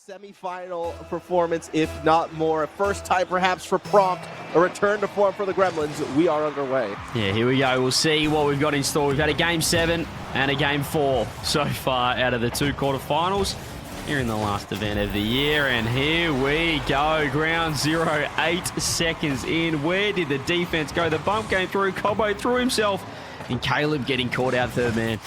Semi-final performance, if not more. First time perhaps for Prompt, a return to form for the Gremlins. We are underway. Yeah, here we go. We'll see what we've got in store. We've had a Game 7 and a Game 4 so far out of the two quarterfinals here in the last event of the year. And here we go. Ground zero, 8 seconds in. Where did the defense go? The bump came through. Cobbo threw himself. And Caleb getting caught out third man.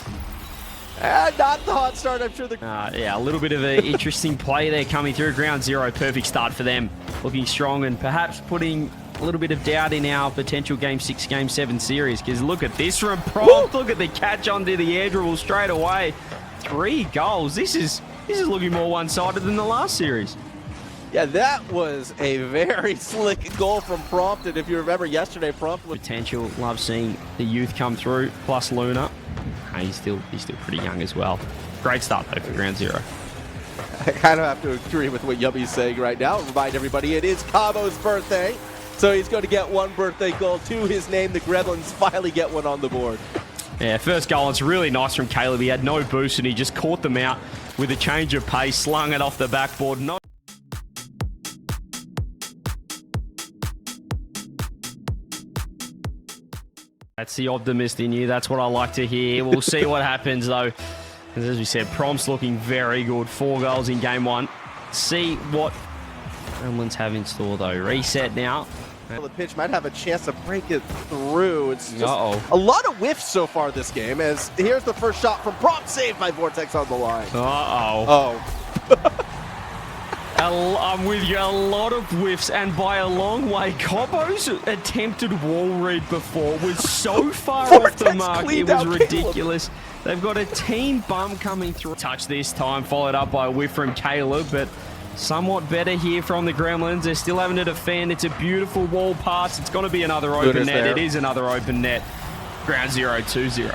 Not the hot start, I'm sure. Yeah, a little bit of an interesting play there coming through. Ground zero, perfect start for them. Looking strong and perhaps putting a little bit of doubt in our potential Game 6, Game 7 series. Because look at this from Prompt. Look at the catch onto the air dribble straight away. 3 goals. This is looking more one-sided than the last series. Yeah, that was a very slick goal from Prompt. And if you remember yesterday, Prompt was... Potential. Love seeing the youth come through, plus Luna. He's still pretty young as well. Great start though for Ground Zero. I kind of have to agree with what Yubby's saying right now. Remind everybody, it is Cabo's birthday. So he's going to get 1 birthday goal to his name. The Gremlins finally get one on the board. Yeah, first goal, it's really nice from Caleb. He had no boost and he just caught them out with a change of pace, slung it off the backboard. That's the optimist in you. That's what I like to hear. We'll see what happens, though. As we said, Prompt's looking very good. 4 goals in Game 1. See what Gremlins have in store, though. Reset now. The pitch might have a chance to break it through. It's just a lot of whiffs so far this game. As here's the first shot from Prompt, saved by Vortex on the line. I'm with you. A lot of whiffs, and by a long way. Cobbo's attempted wall read before was so far off the mark, it was ridiculous. Caleb. They've got a team bump coming through. Touch this time, followed up by a whiff from Caleb, but somewhat better here from the Gremlins. They're still having to defend. It's a beautiful wall pass. It's going to be another open net. It is another open net. Ground zero, 2-0.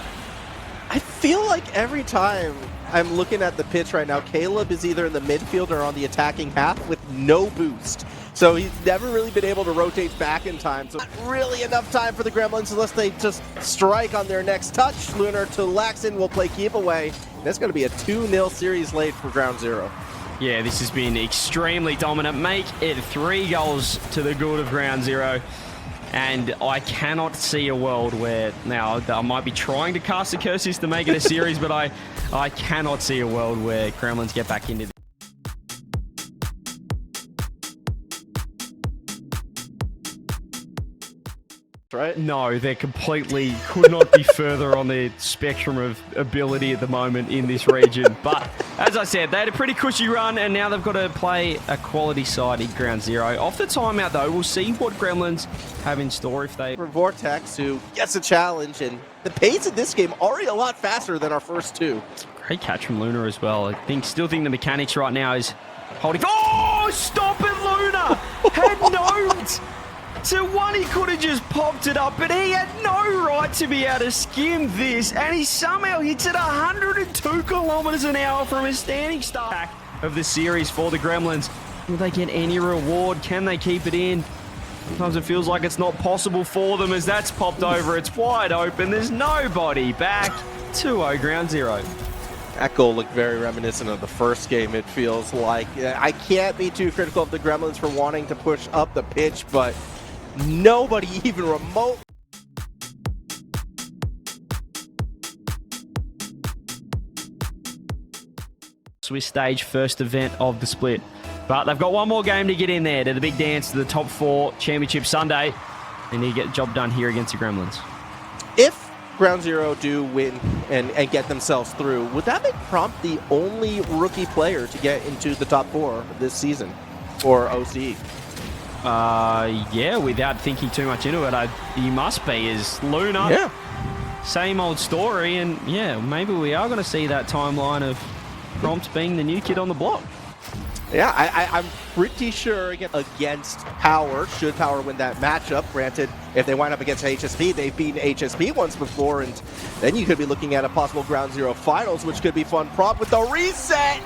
I feel like every time I'm looking at the pitch right now, Caleb is either in the midfield or on the attacking half with no boost. So he's never really been able to rotate back in time. So not really enough time for the Gremlins unless they just strike on their next touch. Lunar to Laxon will play keep away. That's going to be a 2-0 series late for Ground Zero. Yeah, this has been extremely dominant. Make it 3 goals to the good of Ground Zero. And I cannot see a world where, now I might be trying to cast the curses to make it a series, but I cannot see a world where Gremlins get back into this. Right? No, they're completely, could not be further on the spectrum of ability at the moment in this region. But as I said, they had a pretty cushy run, and now they've got to play a quality side in Ground Zero. Off the timeout, though, we'll see what Gremlins have in store if they... For Vortex, who gets a challenge, and the pace in this game already a lot faster than our first 2. Great catch from Luna as well. Still think the mechanics right now is holding... Oh, stop it, Luna! Had no... So one, he could have just popped it up, but he had no right to be able to skim this, and he somehow hits it 102 kilometers an hour from a standing start of the series for the Gremlins. Will they get any reward? Can they keep it in? Sometimes it feels like it's not possible for them as that's popped over. It's wide open. There's nobody back. 2-0 Ground Zero. That goal looked very reminiscent of the first game, it feels like. I can't be too critical of the Gremlins for wanting to push up the pitch, but nobody even remote. Swiss stage first event of the split. But they've got one more game to get in there to the big dance to the top 4 championship Sunday. They need to get the job done here against the Gremlins. If Ground Zero do win and get themselves through, would that make Prompt the only rookie player to get into the top 4 this season for OCE? Yeah, without thinking too much into it, he must be, is Luna. Yeah. Same old story, and yeah, maybe we are going to see that timeline of Prompt being the new kid on the block. Yeah, I'm pretty sure against Power, should Power win that matchup. Granted, if they wind up against HSP, they've beaten HSP once before, and then you could be looking at a possible Ground Zero finals, which could be fun. Prompt with the reset!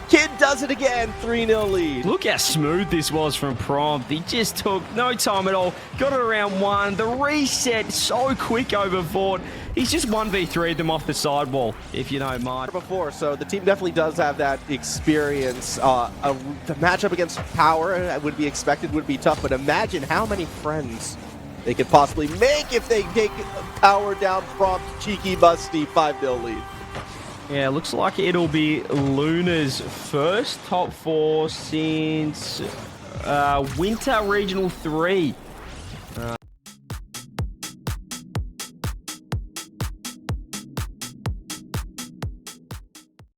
Kid does it again, 3-0 lead. Look how smooth this was from Prompt. He just took no time at all. Got it around 1. The reset so quick over Vort. He's just 1v3'd them off the sidewall, if you don't mind. Before, so the team definitely does have that experience. The matchup against Power would be expected would be tough, but imagine how many friends they could possibly make if they take Power down prompt, cheeky, busty 5-0 lead. Yeah, looks like it'll be Luna's first top 4 since Winter Regional 3.